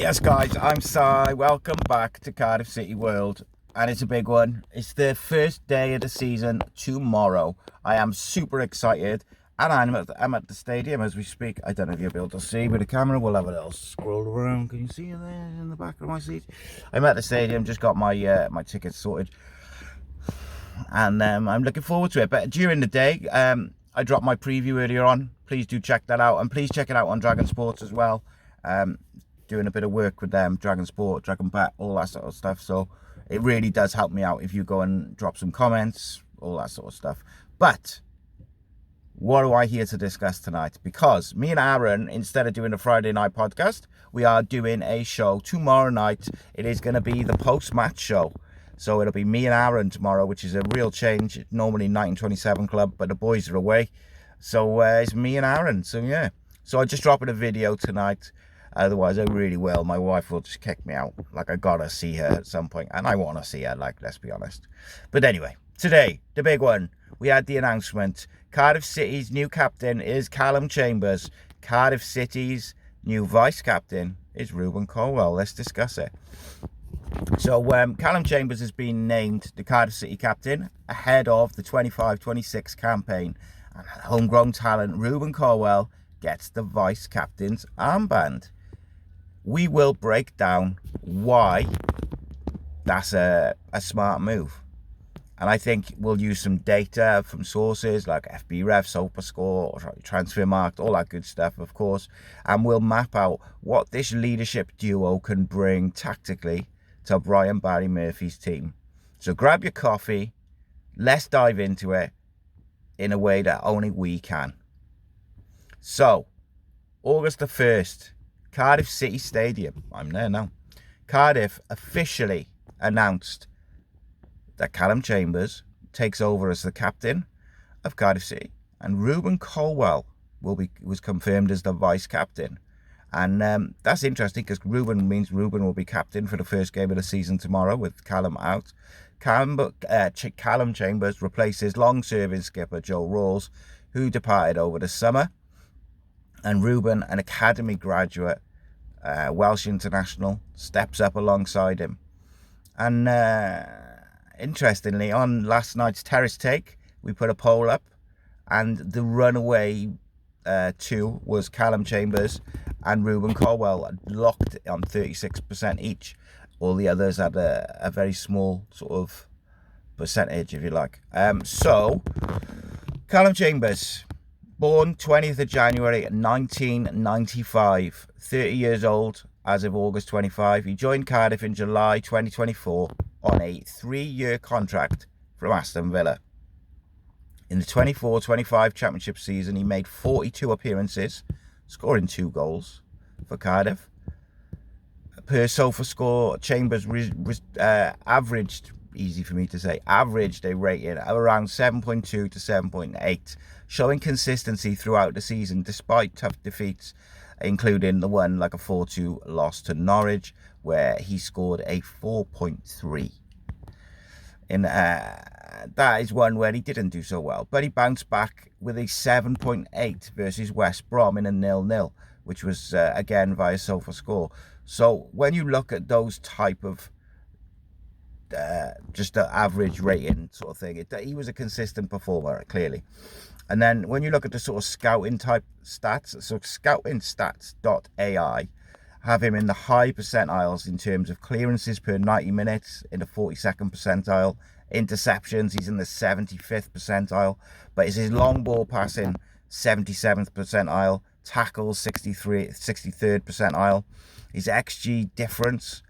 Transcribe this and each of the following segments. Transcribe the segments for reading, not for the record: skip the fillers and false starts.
Yes, guys, I'm Si. Welcome back to Cardiff City World, and it's a big one. It's the first day of the season tomorrow. I am super excited, and I'm at the stadium as we speak. I don't know if you'll be able to see with the camera. We'll have a little scroll around. Can you see it there in the back of my seat? I'm at the stadium. Just got my my tickets sorted, and I'm looking forward to it. But during the day, I dropped my preview earlier on. Please do check that out, and please check it out on Dragon Sports as well. Doing a bit of work with them, Dragon Sport, Dragon Bet, all that sort of stuff. So it really does help me out if you go and drop some comments, all that sort of stuff. But what are I here to discuss tonight? Because me and Aaron, instead of doing a Friday night podcast, we are doing a show tomorrow night. It is going to be the post-match show. So it'll be me and Aaron tomorrow, which is a real change. Normally 1927 Club, but the boys are away. So it's me and Aaron. So yeah. So I just dropped a video tonight. Otherwise, I really will. My wife will just kick me out. Like, I gotta see her at some point. And I want to see her, like, let's be honest. But anyway, today, the big one. We had the announcement. Cardiff City's new captain is Callum Chambers. Cardiff City's new vice captain is Rubin Colwell. Let's discuss it. So, Callum Chambers has been named the Cardiff City captain ahead of the 25-26 campaign. And homegrown talent Rubin Colwell gets the vice captain's armband. We will break down why that's a smart move. And I think we'll use some data from sources like FBref, SofaScore, Transfermarkt, all that good stuff, of course. And we'll map out what this leadership duo can bring tactically to Brian Barry Murphy's team. So grab your coffee. Let's dive into it in a way that only we can. So, August the 1st, Cardiff City Stadium. I'm there now. Cardiff officially announced that Callum Chambers takes over as the captain of Cardiff City, and Rubin Colwell was confirmed as the vice captain. And that's interesting because Rubin means Rubin will be captain for the first game of the season tomorrow with Callum out. Callum Chambers replaces long-serving skipper Joe Rawls, who departed over the summer. And Rubin, an academy graduate, Welsh international, steps up alongside him. And interestingly, on last night's Terrace Take, we put a poll up, and the runaway two was Callum Chambers and Rubin Colwell, locked on 36% each. All the others had a very small sort of percentage, if you like. So, Callum Chambers, born 20th of January 1995, 30 years old as of August 25. He joined Cardiff in July 2024 on a 3-year contract from Aston Villa. In the 24-25 championship season, he made 42 appearances, scoring 2 goals for Cardiff. Per SofaScore, Chambers averaged, easy for me to say, averaged a rating of around 7.2 to 7.8, showing consistency throughout the season despite tough defeats, including the one like a 4-2 loss to Norwich, where he scored a 4.3. In that is one where he didn't do so well, but he bounced back with a 7.8 versus West Brom in a 0-0, which was again via SofaScore. So when you look at those type of just the average rating sort of thing, he was a consistent performer, clearly. And then when you look at the sort of scouting type stats, so scouting-stats.ai have him in the high percentiles in terms of clearances per 90 minutes, in the 42nd percentile. Interceptions, he's in the 75th percentile. But is his long ball passing 77th percentile, tackles 63rd percentile. His XG difference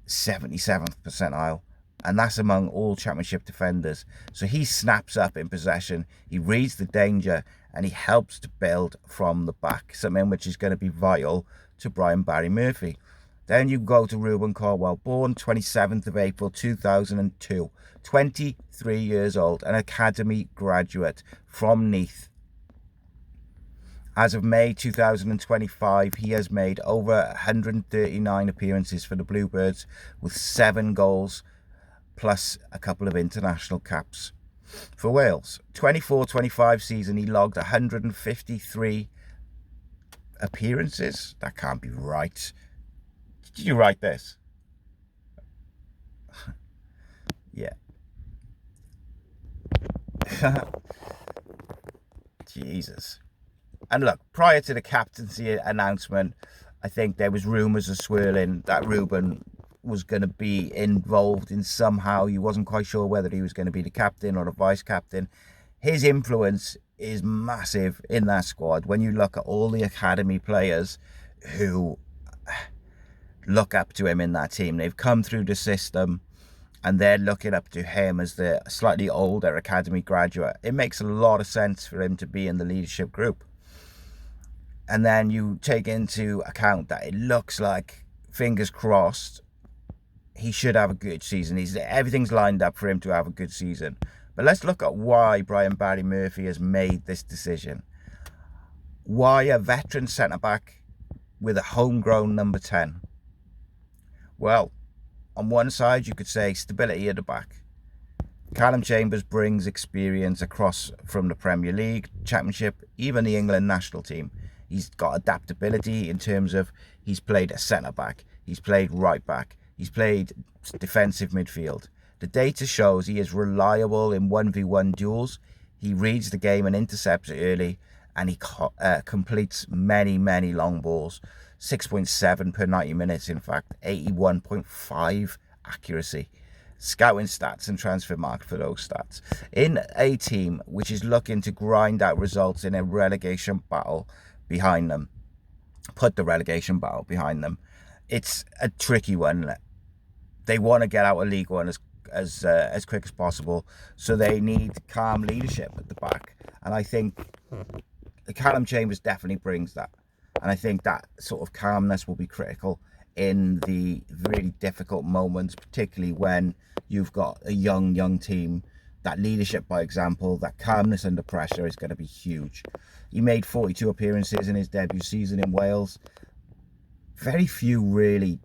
77th percentile, and that's among all championship defenders. So he snaps up in possession, he reads the danger, and he helps to build from the back, something which is going to be vital to Brian Barry Murphy. Then you go to Rubin Colwell, born 27th of April 2002, 23 years old, an academy graduate from Neath. As of May 2025, he has made over 139 appearances for the Bluebirds with 7 goals, plus a couple of international caps for Wales. 24-25 season, he logged 153 appearances. That can't be right. Did you write this? Yeah. Jesus. And look, prior to the captaincy announcement, I think there was rumours of swirling that Rubin was going to be involved in somehow. He wasn't quite sure whether he was going to be the captain or the vice captain. His influence is massive in that squad. When you look at all the academy players who look up to him in that team, they've come through the system and they're looking up to him as the slightly older academy graduate. It makes a lot of sense for him to be in the leadership group. And then you take into account that it looks like, fingers crossed, he should have a good season. Everything's lined up for him to have a good season. But let's look at why Brian Barry Murphy has made this decision. Why a veteran centre-back with a homegrown number 10? Well, on one side, you could say stability at the back. Callum Chambers brings experience across from the Premier League, Championship, even the England national team. He's got adaptability in terms of he's played a centre-back, he's played right-back, he's played defensive midfield. The data shows he is reliable in 1v1 duels. He reads the game and intercepts it early, and he completes many, many long balls. 6.7 per 90 minutes, in fact, 81.5 accuracy. Scouting stats and transfer market for those stats. In a team which is looking to grind out results in a relegation battle behind them, put the relegation battle behind them, it's a tricky one. They want to get out of League One as quick as possible, so they need calm leadership at the back. And I think the Callum Chambers definitely brings that. And I think that sort of calmness will be critical in the really difficult moments, particularly when you've got a young team. That leadership by example, that calmness under pressure is going to be huge. He made 42 appearances in his debut season in Wales. Very few really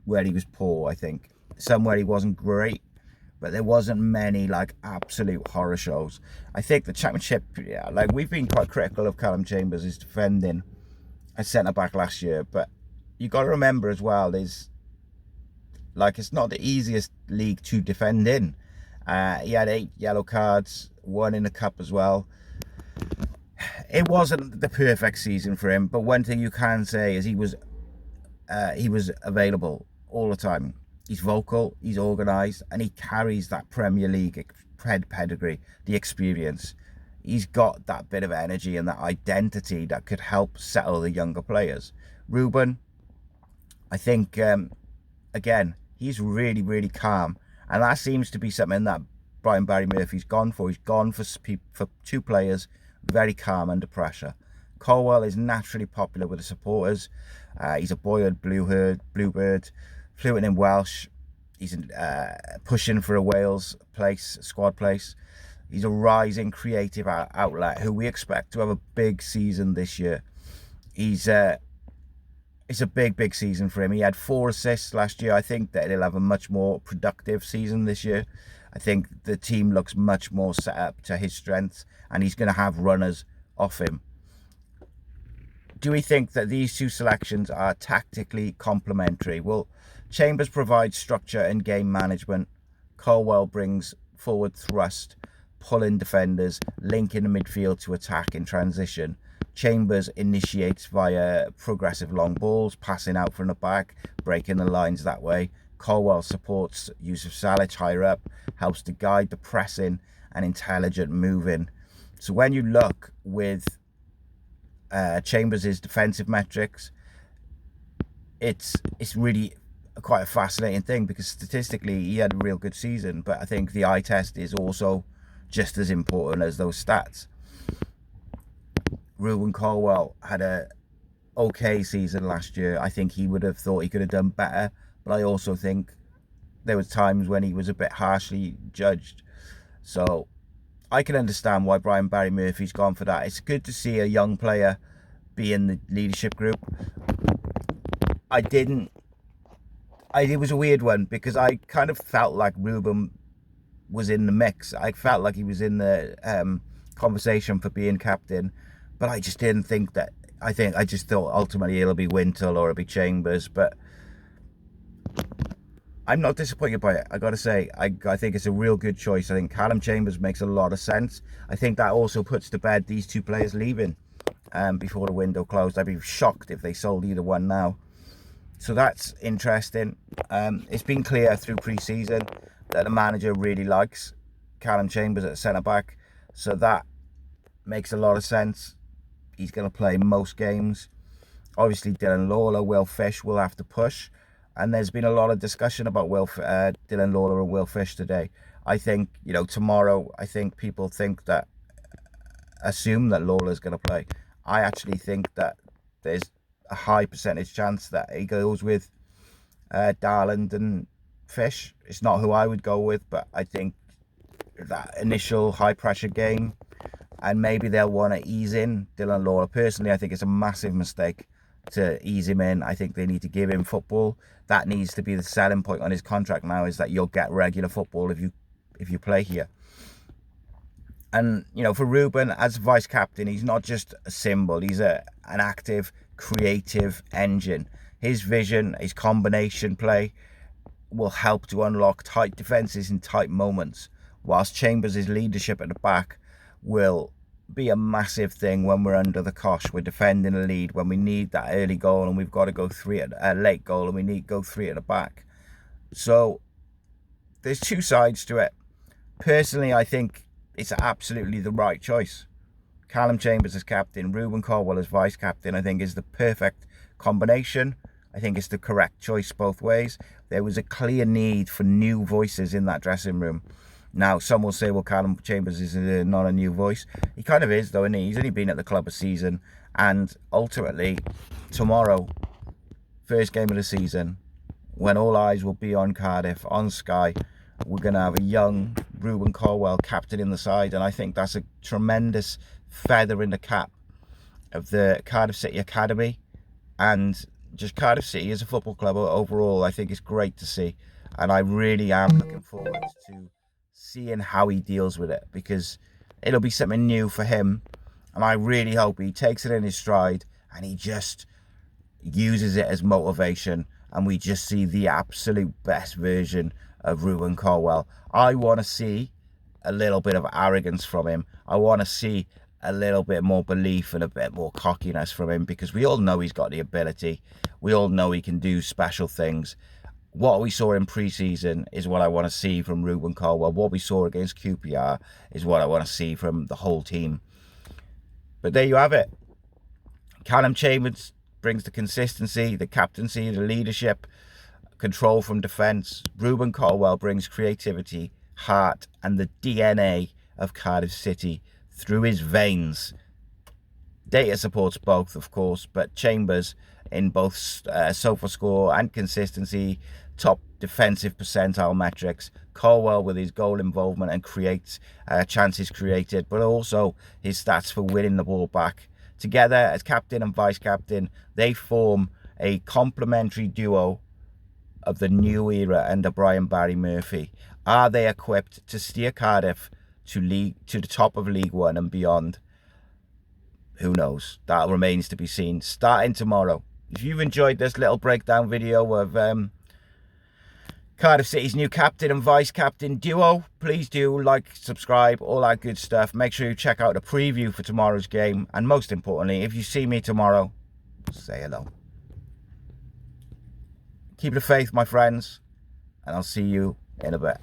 where he was poor, I think. Some where he wasn't great, but there wasn't many like absolute horror shows. I think the Championship, yeah, like we've been quite critical of Callum Chambers' his defending as centre-back last year, but you got to remember as well, is like it's not the easiest league to defend in. He had 8 yellow cards, 1 in the cup as well. It wasn't the perfect season for him, but one thing you can say is he was available all the time. He's vocal, he's organised, and he carries that Premier League pedigree, the experience. He's got that bit of energy and that identity that could help settle the younger players. Rubin, I think, again, he's really, really calm. And that seems to be something that Brian Barry Murphy's gone for. He's gone for 2 players, very calm under pressure. Colwell is naturally popular with the supporters. He's a boyhood Bluebird, fluent in Welsh. He's pushing for a Wales squad place. He's a rising creative outlet who we expect to have a big season this year. It's a big season for him. He had 4 assists last year. I think that he'll have a much more productive season this year. I think the team looks much more set up to his strengths, and he's going to have runners off him. Do we think that these 2 selections are tactically complementary? Well, Chambers provides structure and game management. Colwell brings forward thrust, pulling defenders, linking the midfield to attack in transition. Chambers initiates via progressive long balls, passing out from the back, breaking the lines that way. Colwell supports Yusuf Salic higher up, helps to guide the pressing and intelligent moving. So when you look with Chambers' defensive metrics, it's really quite a fascinating thing, because statistically he had a real good season, but I think the eye test is also just as important as those stats. Rubin Colwell had a okay season last year. I think he would have thought he could have done better, but I also think there was times when he was a bit harshly judged. So I can understand why Brian Barry Murphy's gone for that. It's good to see a young player be in the leadership group. It was a weird one, because I kind of felt like Rubin was in the mix. I felt like he was in the conversation for being captain, but I just didn't think that. I just thought ultimately it'll be Wintle or it'll be Chambers. But I'm not disappointed by it. I got to say, I think it's a real good choice. I think Callum Chambers makes a lot of sense. I think that also puts to bed these two players leaving before the window closed. I'd be shocked if they sold either one now. So that's interesting. It's been clear through pre-season that the manager really likes Callum Chambers at centre-back. So that makes a lot of sense. He's going to play most games. Obviously, Dylan Lawler, Will Fish will have to push. And there's been a lot of discussion about Dylan Lawler and Will Fish today. I think, tomorrow, I think people assume that Lawler's going to play. I actually think that there's a high percentage chance that he goes with Darland and Fish. It's not who I would go with, but I think that initial high pressure game, and maybe they'll want to ease in Dylan Lawler. Personally, I think it's a massive mistake to ease him in. I think they need to give him football. That needs to be the selling point on his contract now, is that you'll get regular football if you play here. And for Rubin as vice captain, he's not just a symbol, he's an active, creative engine. His vision, his combination play will help to unlock tight defenses in tight moments, whilst Chambers' leadership at the back will be a massive thing when we're under the cosh, we're defending a lead, when we need that early goal and we've got to go late goal and we need to go 3 at the back. So there's two sides to it. Personally, I think it's absolutely the right choice. Callum Chambers as captain, Rubin Colwill as vice captain, I think is the perfect combination. I think it's the correct choice both ways. There was a clear need for new voices in that dressing room. Now, some will say, well, Callum Chambers is not a new voice. He kind of is, though, isn't he? He's only been at the club a season. And ultimately, tomorrow, first game of the season, when all eyes will be on Cardiff, on Sky, we're going to have a young Rubin Colwill captaining the side. And I think that's a tremendous feather in the cap of the Cardiff City Academy. And just Cardiff City as a football club overall, I think it's great to see. And I really am looking forward to seeing how he deals with it, because it'll be something new for him, and I really hope he takes it in his stride and he just uses it as motivation, and we just see the absolute best version of Rubin Colwill. I want to see a little bit of arrogance from him. I want to see a little bit more belief and a bit more cockiness from him, because we all know he's got the ability. We all know he can do special things. What we saw in pre-season is what I want to see from Rubin Colwill. What we saw against QPR is what I want to see from the whole team. But there you have it. Callum Chambers brings the consistency, the captaincy, the leadership, control from defence. Rubin Colwill brings creativity, heart, and the DNA of Cardiff City through his veins. Data supports both, of course, but Chambers in both SOFA score and consistency, top defensive percentile metrics. Colwill with his goal involvement and creates chances created, but also his stats for winning the ball back. Together as captain and vice captain, they form a complementary duo of the new era under Brian Barry Murphy. Are they equipped to steer Cardiff to the top of League One and beyond? Who knows? That remains to be seen. Starting tomorrow. If you've enjoyed this little breakdown video of Cardiff City's new captain and vice captain duo, please do like, subscribe, all that good stuff. Make sure you check out the preview for tomorrow's game. And most importantly, if you see me tomorrow, say hello. Keep the faith, my friends. And I'll see you in a bit.